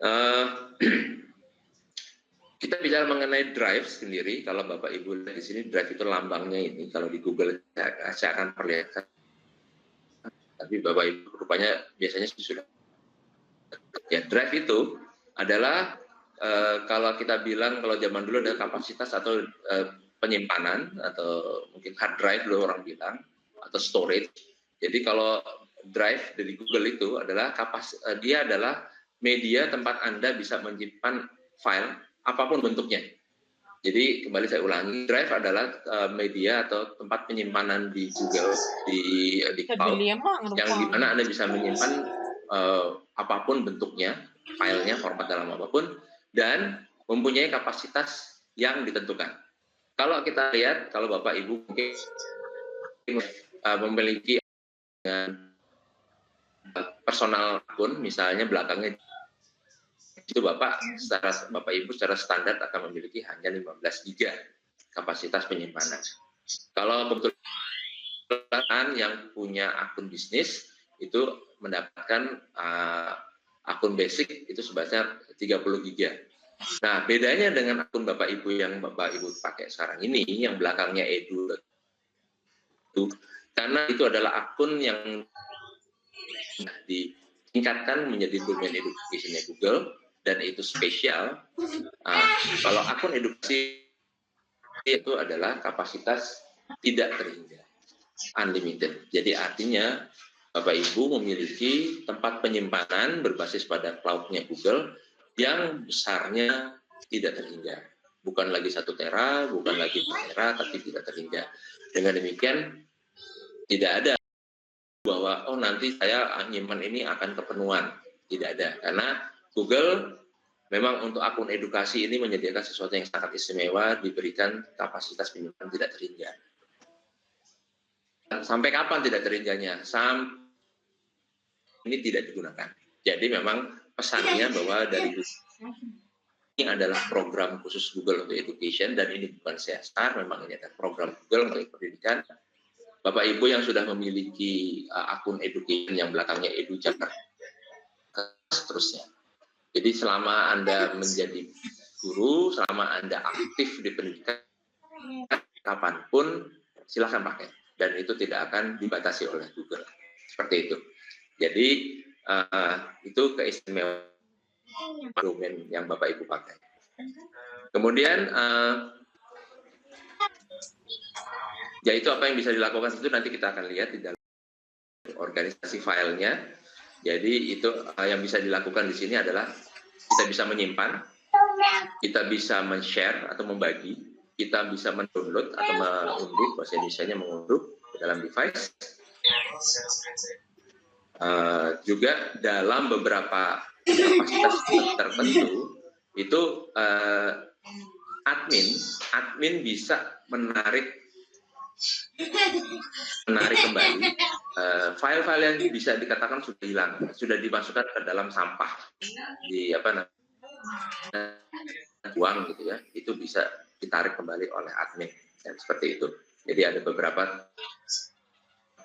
Uh, Kita bicara mengenai Drive sendiri. Kalau Bapak Ibu lihat di sini, Drive itu lambangnya ini. Kalau di Google saya akan perlihatkan. Tapi Bapak Ibu rupanya biasanya sudah. Ya, Drive itu adalah kalau kita bilang kalau zaman dulu ada kapasitas atau penyimpanan atau mungkin hard drive dulu orang bilang atau storage. Jadi kalau Drive dari Google itu adalah dia adalah media tempat Anda bisa menyimpan file apapun bentuknya. Jadi kembali saya ulangi, Drive adalah media atau tempat penyimpanan di Google di cloud yang dimana Anda bisa menyimpan apapun bentuknya, filenya, format dalam apapun, dan mempunyai kapasitas yang ditentukan. Kalau kita lihat, kalau Bapak Ibu mungkin memiliki personal akun, misalnya belakangnya itu Bapak Ibu secara standar akan memiliki hanya 15 GB kapasitas penyimpanan. Kalau kebetulan yang punya akun bisnis itu mendapatkan akun basic itu sebesar 30 GB. Nah, bedanya dengan akun Bapak Ibu yang Bapak Ibu pakai sekarang ini, yang belakangnya edu, karena itu adalah akun yang ditingkatkan menjadi domain education-nya Google, dan itu spesial. Kalau akun edukasi itu adalah kapasitas tidak terhingga, unlimited. Jadi artinya Bapak Ibu memiliki tempat penyimpanan berbasis pada cloud-nya Google yang besarnya tidak terhingga. Bukan lagi 1 tera, bukan lagi 2 tera, tapi tidak terhingga. Dengan demikian tidak ada bahwa nanti saya nyimpan ini akan kepenuhan. Tidak ada, karena Google memang untuk akun edukasi ini menyediakan sesuatu yang sangat istimewa, diberikan kapasitas penyimpanan tidak terhingga. Sampai kapan tidak terhingganya? Ini tidak digunakan. Jadi memang pesannya bahwa dari ini adalah program khusus Google untuk education, dan ini bukan CSR, memang ini adalah program Google untuk pendidikan. Bapak Ibu yang sudah memiliki akun education yang belakangnya Edu Jakarta, seterusnya. Jadi selama Anda menjadi guru, selama Anda aktif di pendidikan, kapanpun silahkan pakai. Dan itu tidak akan dibatasi oleh Google. Seperti itu. Jadi itu keistimewaan domain yang Bapak Ibu pakai. Kemudian, ya itu apa yang bisa dilakukan itu nanti kita akan lihat di dalam organisasi filenya. Jadi itu yang bisa dilakukan di sini adalah kita bisa menyimpan, kita bisa men-share atau membagi, kita bisa mendownload atau mengunduh, bahasa Indonesia-nya mengunduh ke dalam device. Juga dalam beberapa kapasitas tertentu itu admin bisa menarik kembali file-file yang bisa dikatakan sudah hilang, sudah dimasukkan ke dalam sampah di buang gitu ya, itu bisa ditarik kembali oleh admin, dan seperti itu. Jadi ada beberapa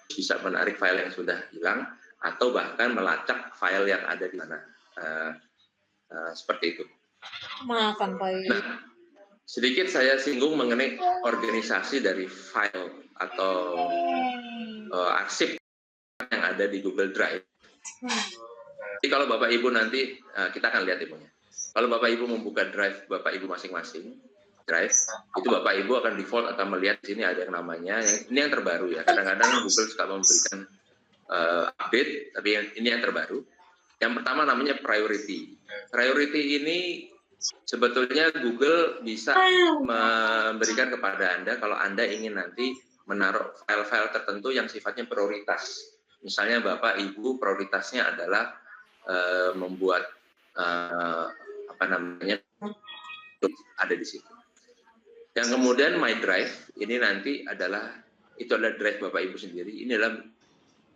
bisa menarik file yang sudah hilang atau bahkan melacak file yang ada di mana, seperti itu. Maafkan Pak. Nah, sedikit saya singgung mengenai organisasi dari file atau arsip yang ada di Google Drive. Jadi kalau Bapak Ibu nanti, kita akan lihat ibunya. Kalau Bapak Ibu membuka Drive Bapak Ibu masing-masing, Drive, itu Bapak Ibu akan default akan melihat di sini ada yang namanya, ini yang terbaru ya. Kadang-kadang Google suka memberikan update, tapi ini yang terbaru. Yang pertama namanya priority. Priority ini sebetulnya Google bisa memberikan kepada Anda kalau Anda ingin nanti menaruh file-file tertentu yang sifatnya prioritas. Misalnya Bapak Ibu prioritasnya adalah membuat ada di situ. Yang kemudian My Drive ini nanti adalah drive Bapak Ibu sendiri. Ini adalah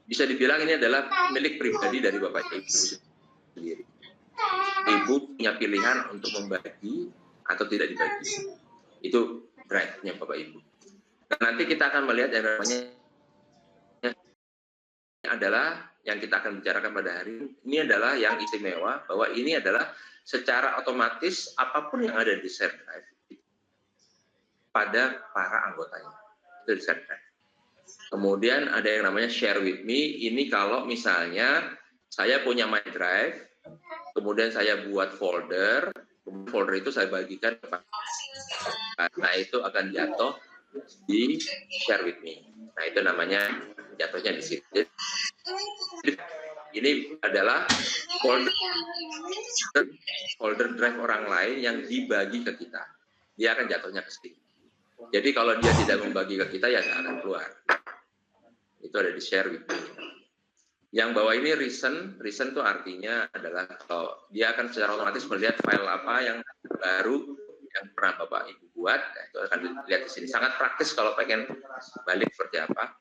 bisa dibilang ini adalah milik pribadi dari Bapak Ibu sendiri. Ibu punya pilihan untuk membagi atau tidak dibagi. Itu drive-nya Bapak Ibu. Dan nanti kita akan melihat yang namanya adalah yang kita akan bicarakan pada hari ini adalah yang istimewa, bahwa ini adalah secara otomatis apapun yang ada di share drive pada para anggotanya itu di share drive. Kemudian ada yang namanya share with me. Ini kalau misalnya saya punya my drive, kemudian saya buat folder, kemudian folder itu saya bagikan ke nah itu akan jatuh di share with me. Nah itu namanya jatuhnya di situ. Ini adalah folder drive orang lain yang dibagi ke kita. Dia akan jatuhnya ke sini. Jadi kalau dia tidak membagi ke kita, ya nggak akan keluar. Itu ada di share with me. Yang bawah ini recent itu artinya adalah kalau dia akan secara otomatis melihat file apa yang baru yang pernah Bapak Ibu buat, nah, itu akan dilihat di sini. Sangat praktis kalau pengen balik seperti apa.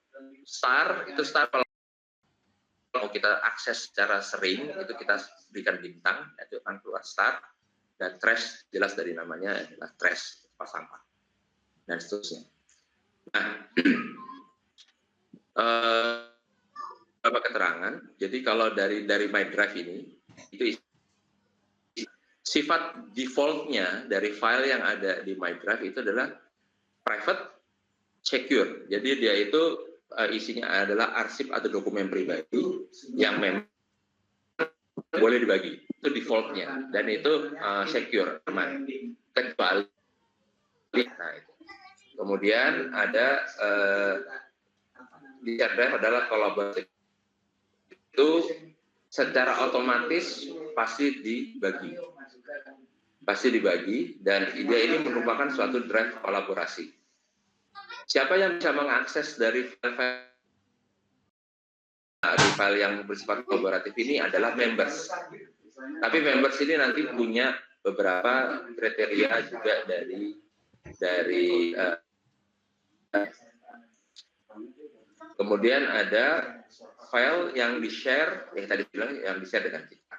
Star kalau mau kita akses secara sering, itu kita berikan bintang, itu akan keluar star. Dan trash, jelas dari namanya adalah trash, sampah. Dan seterusnya. Nah, beberapa keterangan. Jadi kalau dari my drive ini, itu sifat defaultnya dari file yang ada di my drive itu adalah private, secure. Jadi dia itu isinya adalah arsip atau dokumen pribadi yang memang boleh dibagi. Itu defaultnya dan itu secure, aman. Kecuali nah itu. Kemudian ada di share drive adalah kolaborasi. Itu secara otomatis pasti dibagi. Pasti dibagi dan dia ini merupakan suatu drive kolaborasi. Siapa yang bisa mengakses dari file yang bersifat kolaboratif ini adalah members. Tapi members ini nanti punya beberapa kriteria juga dari kemudian ada file yang di-share, yang tadi bilang yang di-share dengan kita.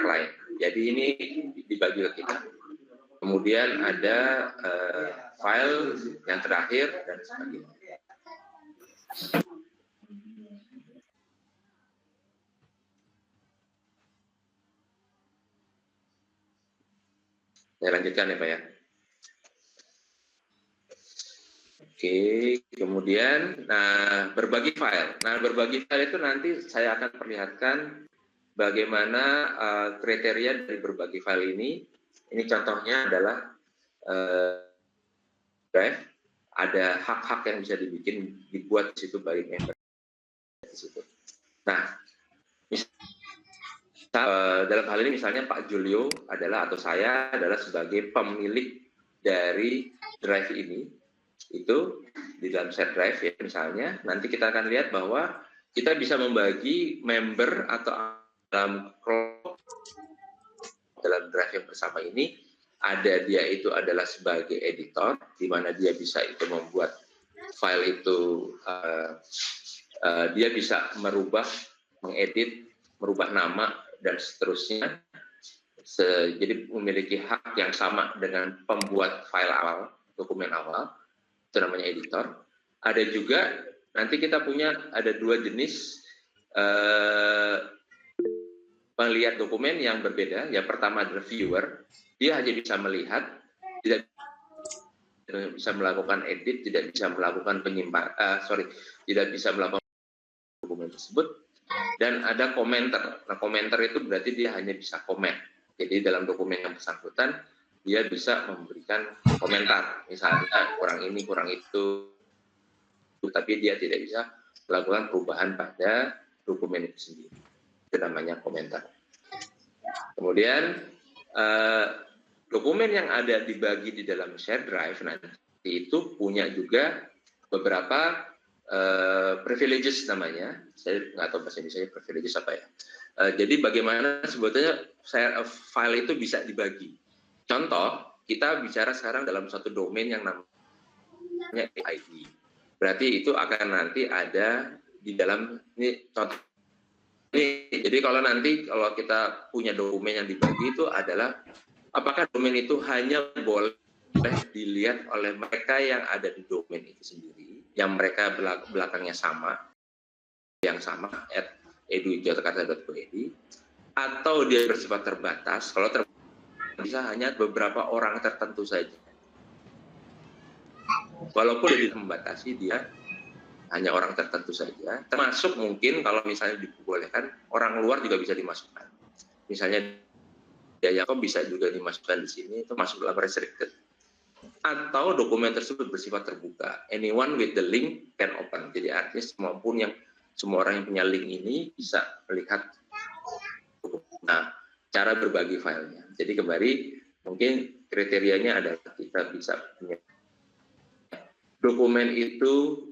Lain. Jadi ini dibagi ke kita. Kemudian ada file yang terakhir dan sebagainya. Saya lanjutkan ya Pak ya. Oke, kemudian berbagi file. Nah, berbagi file itu nanti saya akan perlihatkan bagaimana kriteria dari berbagi file ini. Ini contohnya adalah drive, ada hak-hak yang bisa dibuat di situ bagi member. Di situ. Nah, dalam hal ini misalnya Pak Julio adalah atau saya adalah sebagai pemilik dari drive ini. Itu di dalam share drive ya misalnya, nanti kita akan lihat bahwa kita bisa membagi member atau dalam drive yang bersama ini ada dia itu adalah sebagai editor, di mana dia bisa itu membuat file itu dia bisa merubah, mengedit, merubah nama dan seterusnya. Jadi memiliki hak yang sama dengan pembuat file awal, dokumen awal. Itu namanya editor. Ada juga nanti kita punya ada dua jenis melihat dokumen yang berbeda. Yang pertama adalah viewer, dia hanya bisa melihat, tidak bisa melakukan edit, tidak bisa melakukan tidak bisa melakukan dokumen tersebut. Dan ada komentar. Nah, komentar itu berarti dia hanya bisa komen. Jadi dalam dokumen yang bersangkutan dia bisa memberikan komentar, misalnya kurang ini, kurang itu, tapi dia tidak bisa melakukan perubahan pada dokumen itu sendiri. Itu namanya komentar. Kemudian dokumen yang ada dibagi di dalam share drive nanti itu punya juga beberapa privileges namanya. Saya nggak tahu bahasa Indonesia privileges apa ya. Jadi bagaimana sebetulnya file itu bisa dibagi. Contoh, kita bicara sekarang dalam satu domain yang namanya ID. Berarti itu akan nanti ada di dalam ini contoh. Jadi kalau kita punya domain yang dibagi itu adalah apakah domain itu hanya boleh dilihat oleh mereka yang ada di domain itu sendiri, yang mereka belakangnya sama, yang sama @edujakarta.go.id, atau dia bersifat terbatas. Kalau bisa hanya beberapa orang tertentu saja. Walaupun dia membatasi, dia hanya orang tertentu saja. Termasuk mungkin kalau misalnya dibolehkan, orang luar juga bisa dimasukkan. Misalnya biaya bisa juga dimasukkan di sini, itu masuk dalam restricted. Atau dokumen tersebut bersifat terbuka. Anyone with the link can open. Jadi artinya semua orang yang punya link ini bisa melihat. Nah, cara berbagi filenya. Jadi kembali mungkin kriterianya adalah kita bisa punya dokumen itu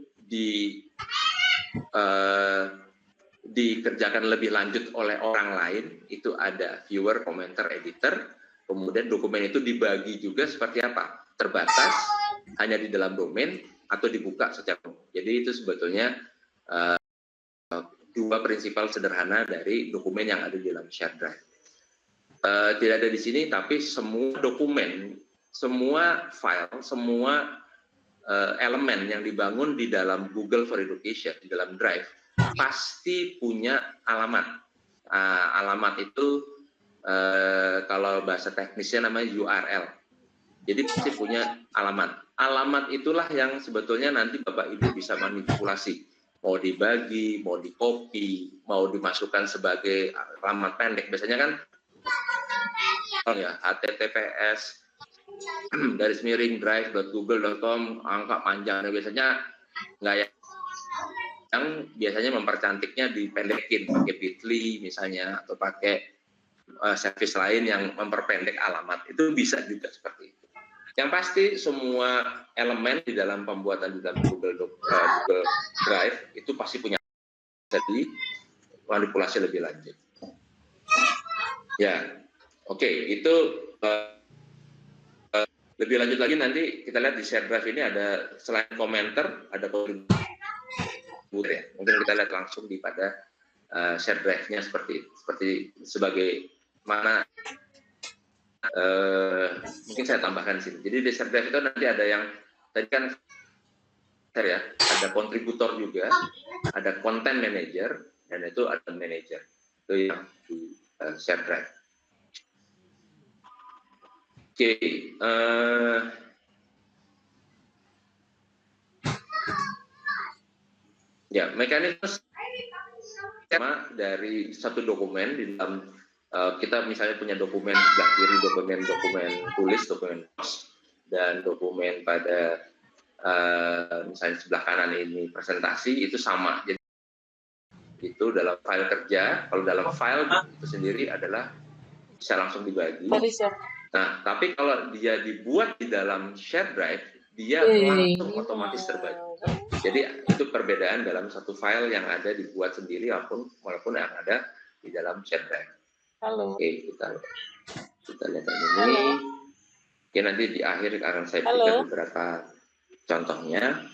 dikerjakan lebih lanjut oleh orang lain, itu ada viewer, commenter, editor, kemudian dokumen itu dibagi juga seperti apa? Terbatas, hanya di dalam domain, atau dibuka secara umum. Jadi itu sebetulnya dua prinsipal sederhana dari dokumen yang ada di dalam shared drive. Tidak ada di sini, tapi semua dokumen, semua file, semua elemen yang dibangun di dalam Google for Education, di dalam Drive, pasti punya alamat. Alamat itu kalau bahasa teknisnya namanya URL. Jadi pasti punya alamat. Alamat itulah yang sebetulnya nanti Bapak Ibu bisa manipulasi. Mau dibagi, mau di-copy, mau dimasukkan sebagai alamat pendek. Biasanya kan ya HTTPS garis miring drive.google.com, angka panjang. Biasanya nggak yang biasanya mempercantiknya dipendekin pakai bit.ly misalnya, atau pakai service lain yang memperpendek alamat. Itu bisa juga seperti itu. Yang pasti semua elemen di dalam pembuatan di dalam Google Drive itu pasti punya, jadi manipulasi lebih lanjut. Ya, oke, itu lebih lanjut lagi nanti kita lihat di share drive ini ada selain komentar, ada kontributor ya. Mungkin kita lihat langsung di pada share drive-nya seperti sebagai mana mungkin saya tambahkan di sini. Jadi di share drive itu nanti ada yang tadi kan ya, ada kontributor juga, ada content manager, dan itu ada manager. Itu yang di share drive. Oke, ya mekanisme sama dari satu dokumen di dalam kita misalnya punya dokumen sebelah kiri, dokumen tulis, dokumen post, dan dokumen pada misalnya sebelah kanan ini presentasi, itu sama. Jadi itu dalam file kerja, kalau dalam file itu sendiri adalah bisa langsung dibagi. Nah, tapi kalau dia dibuat di dalam share drive, dia langsung otomatis terbagi. Jadi itu perbedaan dalam satu file yang ada dibuat sendiri walaupun yang ada di dalam share drive. Halo. Oke, kita lihat ini. Oke, nanti di akhir akan saya berikan beberapa contohnya.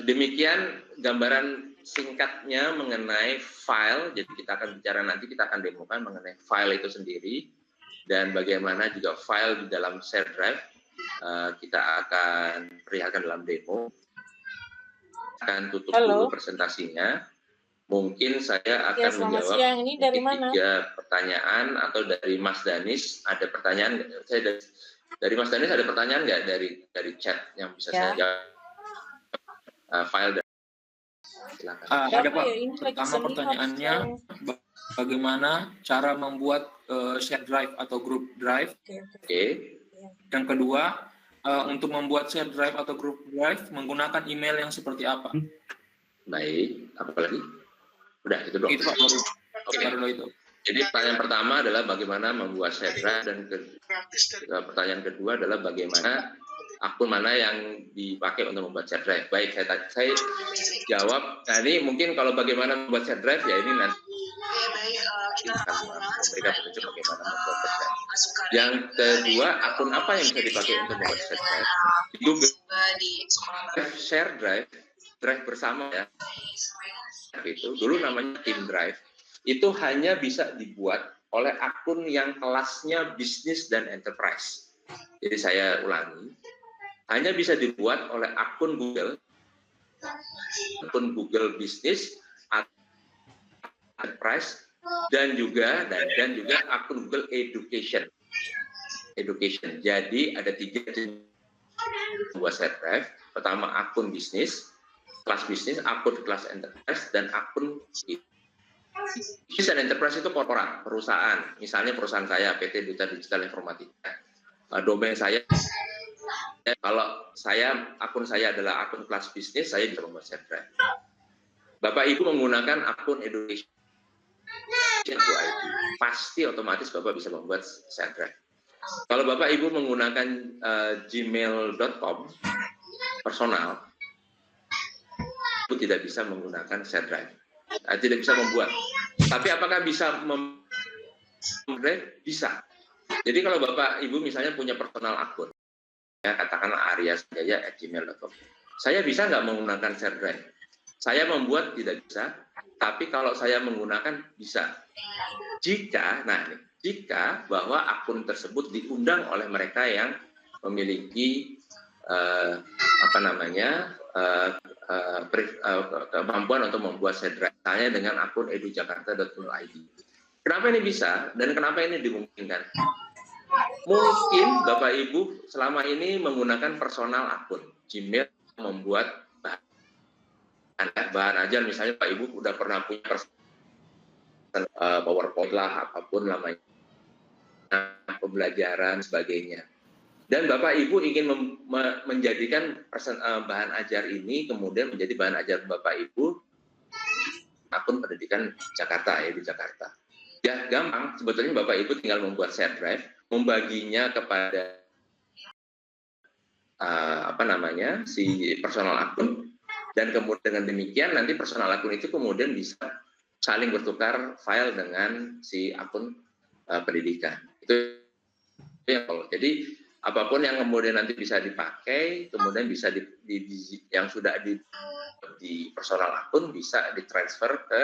Demikian gambaran singkatnya mengenai file. Jadi kita akan bicara nanti, kita akan demokan mengenai file itu sendiri dan bagaimana juga file di dalam share drive kita akan perlihatkan dalam demo. Akan tutup dulu presentasinya. Mungkin saya akan menjawab ini dari mana? 3 pertanyaan, atau dari Mas Danis ada pertanyaan. Dari Mas Danis ada pertanyaan nggak dari chat yang bisa saya jawab? File dan silakan. Ada Pak. Pertama pertanyaannya, bagaimana cara membuat share drive atau group drive? Oke. Yang kedua, untuk membuat share drive atau group drive menggunakan email yang seperti apa? Baik, apa lagi? Udah, itu doang. Itu Pak, baru itu. Jadi pertanyaan pertama adalah bagaimana membuat share drive, dan pertanyaan kedua adalah bagaimana akun mana yang dipakai untuk membuat share drive. Baik, saya jawab. Nah, ini mungkin kalau bagaimana membuat share drive, ya ini nanti akan memberikan petunjuk bagaimana membuat share drive. Yang kedua, akun apa yang bisa dipakai untuk membuat share drive? Di Google share drive bersama ya. Itu dulu namanya Team Drive. Itu hanya bisa dibuat oleh akun yang kelasnya bisnis dan enterprise. Jadi saya ulangi, hanya bisa dibuat oleh akun Google bisnis Enterprise dan juga akun Google Education. Jadi ada 3 jenis buat share drive. Pertama akun bisnis, kelas bisnis, akun kelas enterprise, dan akun bisnis dan enterprise itu korporat, perusahaan. Misalnya perusahaan saya PT Duta Digital Informatika. Domain saya, kalau akun saya adalah akun kelas bisnis, saya bisa membuat share drive. Bapak Ibu menggunakan akun education ID, pasti otomatis Bapak bisa membuat share drive. Kalau Bapak Ibu menggunakan gmail.com personal, Ibu tidak bisa menggunakan share drive, tidak bisa membuat. Tapi apakah bisa bisa? Jadi kalau Bapak Ibu misalnya punya personal akun, ya katakanlah aryasjaya@gmail.com, saya bisa nggak menggunakan share drive? Saya membuat tidak bisa, tapi kalau saya menggunakan bisa. Jika bahwa akun tersebut diundang oleh mereka yang memiliki kemampuan untuk membuat share drive, misalnya dengan akun edujakarta.id. Kenapa ini bisa dan kenapa ini dimungkinkan? Mungkin Bapak Ibu selama ini menggunakan personal akun Gmail membuat bahan ajar, misalnya Pak Ibu udah pernah punya PowerPoint lah, apapun namanya, pembelajaran sebagainya. Dan Bapak Ibu ingin menjadikan bahan ajar ini kemudian menjadi bahan ajar Bapak Ibu akun pendidikan Jakarta, ya di Jakarta. Ya gampang, sebetulnya Bapak Ibu tinggal membuat share drive, membaginya kepada si personal akun, dan kemudian dengan demikian nanti personal akun itu kemudian bisa saling bertukar file dengan si akun pendidikan. Itu ya. Jadi apapun yang kemudian nanti bisa dipakai, kemudian bisa yang sudah di personal akun bisa ditransfer ke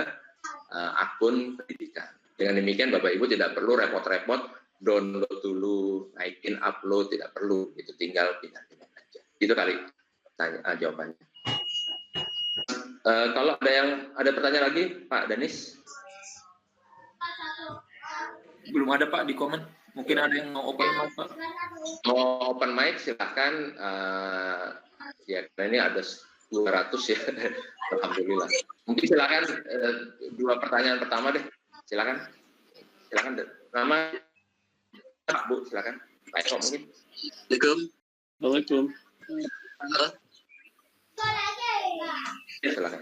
akun pendidikan. Dengan demikian Bapak Ibu tidak perlu repot-repot download dulu, naikin upload, tidak perlu, itu tinggal pindah-pindah aja. Itu kali jawabannya. Kalau ada pertanyaan lagi, Pak Danis? Belum ada Pak di komen. Mungkin ada yang mau open mic, Pak. Mau open mic silahkan. Ya, ini ada 200 ya. Alhamdulillah. Mungkin silakan 2 pertanyaan pertama deh. Silakan. Nama Bu, silakan. Pak Eko mungkin. Assalamualaikum. Halo. Ya, silakan.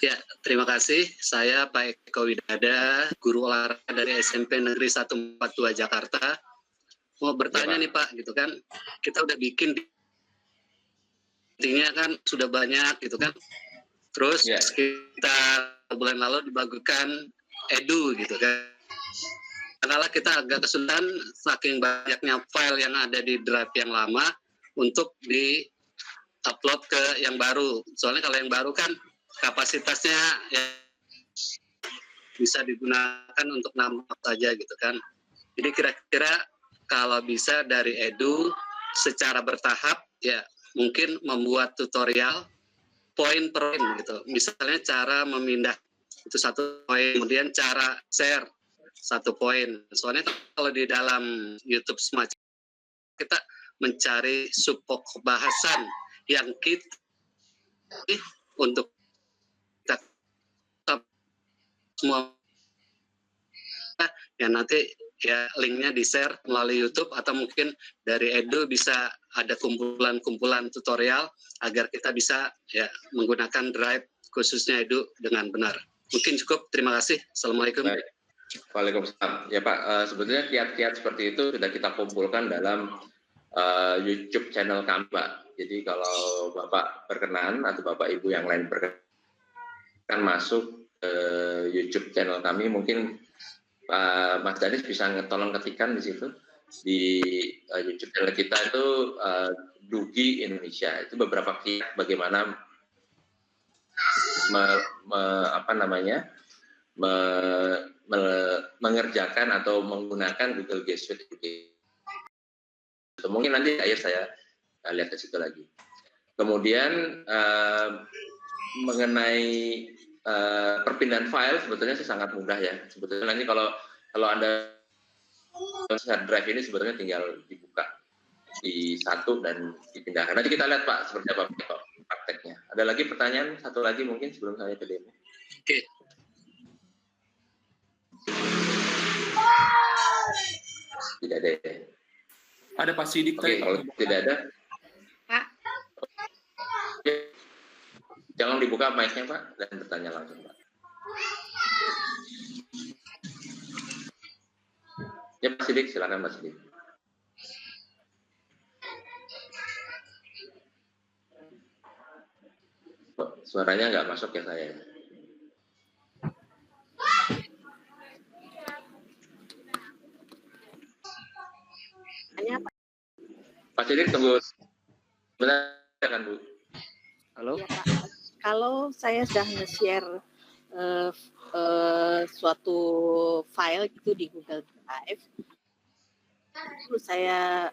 Ya, terima kasih. Saya Pak Eko Widada, guru olahraga dari SMP Negeri 142 Jakarta. Mau bertanya nih Pak, gitu kan? Kita udah bikin, intinya kan sudah banyak gitu kan. Terus sekitar bulan lalu dibagikan edu gitu kan. Karena kita agak kesulitan saking banyaknya file yang ada di drive yang lama untuk di-upload ke yang baru. Soalnya kalau yang baru kan kapasitasnya ya bisa digunakan untuk nambah saja gitu kan. Jadi kira-kira kalau bisa dari edu secara bertahap ya mungkin membuat tutorial poin per poin gitu. Misalnya cara memindah itu 1 poin, kemudian cara share 1 poin. Soalnya kalau di dalam YouTube semacam kita mencari subpokok bahasan yang kita untuk kita semua ya nanti ya linknya di share melalui YouTube atau mungkin dari edu bisa ada kumpulan tutorial agar kita bisa ya menggunakan drive khususnya edu dengan benar. Mungkin cukup, terima kasih. Assalamualaikum. Baik. Waalaikumsalam. Ya Pak, sebetulnya kiat-kiat seperti itu sudah kita kumpulkan dalam YouTube channel kami, Pak. Jadi kalau Bapak berkenan atau Bapak Ibu yang lain berkenan masuk ke YouTube channel kami, mungkin Mas Danis bisa tolong ketikan di situ di YouTube channel kita itu Dugi Indonesia. Itu beberapa kiat bagaimana mengerjakan atau menggunakan Google G Suite. Mungkin nanti akhir saya lihat ke situ lagi. Kemudian mengenai perpindahan file sebetulnya sih sangat mudah ya. Sebetulnya nanti kalau Anda hard drive ini sebetulnya tinggal dibuka di satu dan dipindahkan. Nanti kita lihat Pak seperti apa prakteknya. Ada lagi pertanyaan satu lagi mungkin sebelum saya ke demo. Oke. Tidak ada ya. Ada Pak Sidik Oke, tadi. kalau tidak ada, Pak. jangan dibuka mic-nya Pak dan bertanya langsung Pak. Ya Pak Sidik, silakan Pak Sidik. Suaranya nggak masuk ya saya. Pak Sidik tunggu sebentar kan Bu. Halo. Ya, Pak. Kalau saya sudah nge-share suatu file itu di Google Drive, lalu saya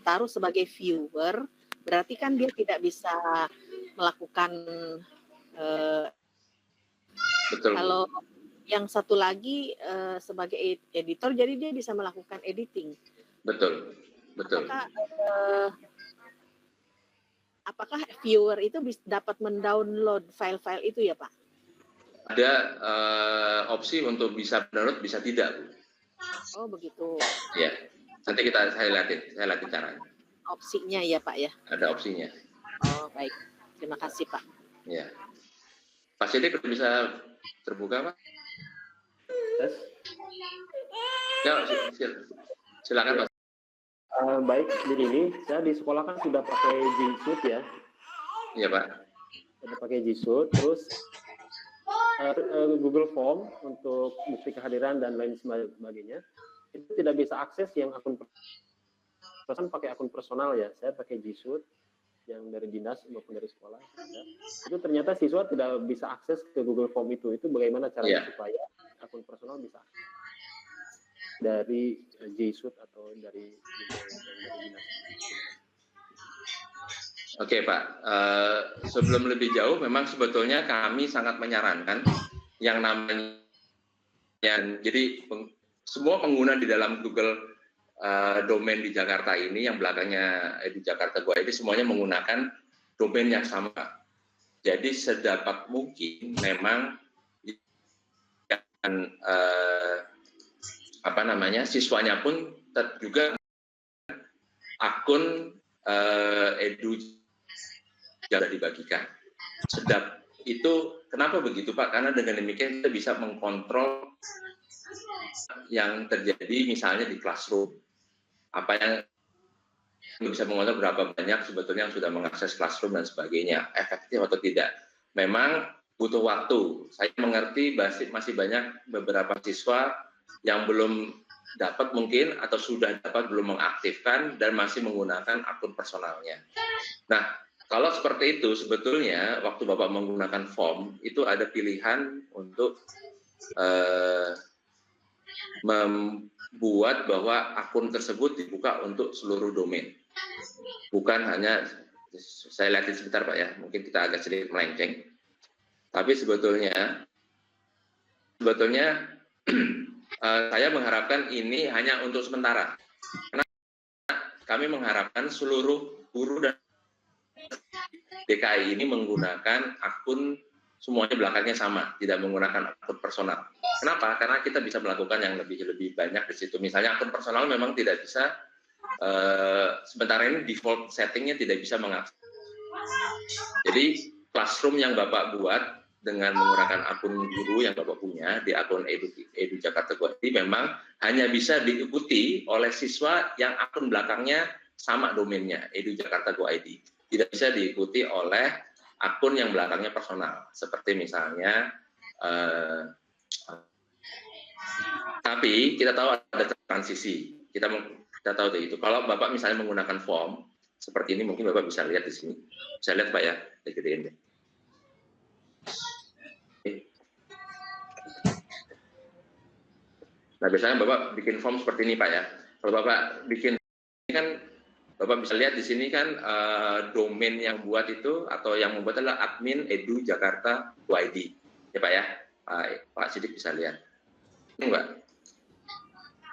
taruh sebagai viewer, berarti kan dia tidak bisa melakukan Betul. kalau yang satu lagi sebagai editor, jadi dia bisa melakukan editing. Betul. Apakah viewer itu dapat mendownload file-file itu ya Pak? Ada opsi untuk bisa download, bisa tidak Bu. Oh begitu. Ya, nanti saya latih caranya. Opsinya ya Pak ya? Ada opsinya. Oh baik, terima kasih Pak. Ya, Pak Sidik bisa terbuka Pak? Yes. Ya, silakan Pak. Baik, jadi ini saya di sekolah kan sudah pakai G Suite ya. Iya Pak. Sudah pakai G Suite, terus Google Form untuk bukti kehadiran dan lain sebagainya. Itu tidak bisa akses yang akun personal, pakai akun personal ya. Saya pakai G Suite yang dari dinas maupun dari sekolah. Ya. Itu ternyata siswa tidak bisa akses ke Google Form itu. Itu bagaimana caranya supaya akun personal bisa akses dari G Suite atau dari dinas? Oke Pak, sebelum lebih jauh, memang sebetulnya kami sangat menyarankan yang namanya, jadi semua pengguna di dalam Google domain di Jakarta ini, yang belakangnya di Jakarta Go ID, semuanya menggunakan domain yang sama. Jadi sedapat mungkin memang siswanya pun juga akun edu sudah dibagikan. Sedap itu kenapa begitu Pak? Karena dengan demikian kita bisa mengkontrol yang terjadi misalnya di classroom. Apa yang bisa mengontrol berapa banyak sebetulnya yang sudah mengakses classroom dan sebagainya, efektif atau tidak. Memang butuh waktu. Saya mengerti masih banyak beberapa siswa yang belum dapat mungkin atau sudah dapat belum mengaktifkan dan masih menggunakan akun personalnya. Nah, kalau seperti itu sebetulnya waktu Bapak menggunakan form itu ada pilihan untuk membuat bahwa akun tersebut dibuka untuk seluruh domain. Bukan hanya, saya lihatin sebentar Pak ya, mungkin kita agak sedikit melenceng. Tapi sebetulnya saya mengharapkan ini hanya untuk sementara. Karena kami mengharapkan seluruh guru dan DKI ini menggunakan akun semuanya belakangnya sama, tidak menggunakan akun personal. Kenapa? Karena kita bisa melakukan yang lebih banyak di situ. Misalnya akun personal memang tidak bisa, sementara ini default settingnya tidak bisa mengakses. Jadi classroom yang Bapak buat dengan menggunakan akun guru yang Bapak punya di akun Edu Jakarta Go ID memang hanya bisa diikuti oleh siswa yang akun belakangnya sama domainnya, Edu Jakarta Go ID. Tidak bisa diikuti oleh akun yang belakangnya personal, seperti misalnya, tapi kita tahu ada transisi. Kita tahu itu. Kalau Bapak misalnya menggunakan form seperti ini, mungkin Bapak bisa lihat di sini. Bisa lihat Pak ya, digedein deh. Nah, biasanya Bapak bikin form seperti ini Pak ya. Kalau Bapak bikin ini kan Bapak bisa lihat di sini kan domain yang buat itu atau yang membuat adalah admin edu Jakarta UID. Ya Pak ya, Pak Sidik bisa lihat. Enggak.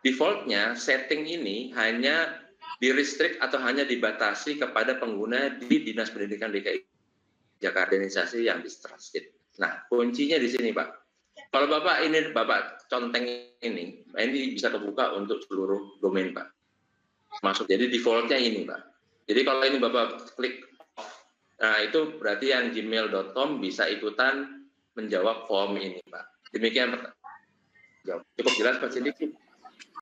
Defaultnya setting ini hanya di-restrict atau hanya dibatasi kepada pengguna di Dinas Pendidikan DKI Jakarta, organisasi yang distrusted. Nah, kuncinya di sini Pak. Kalau Bapak conteng ini bisa terbuka untuk seluruh domain Pak. Masuk. Jadi defaultnya ini Pak. Jadi kalau ini Bapak klik off, nah itu berarti yang gmail.com bisa ikutan menjawab form ini Pak. Demikian Pak. Cukup jelas Pak Sidik?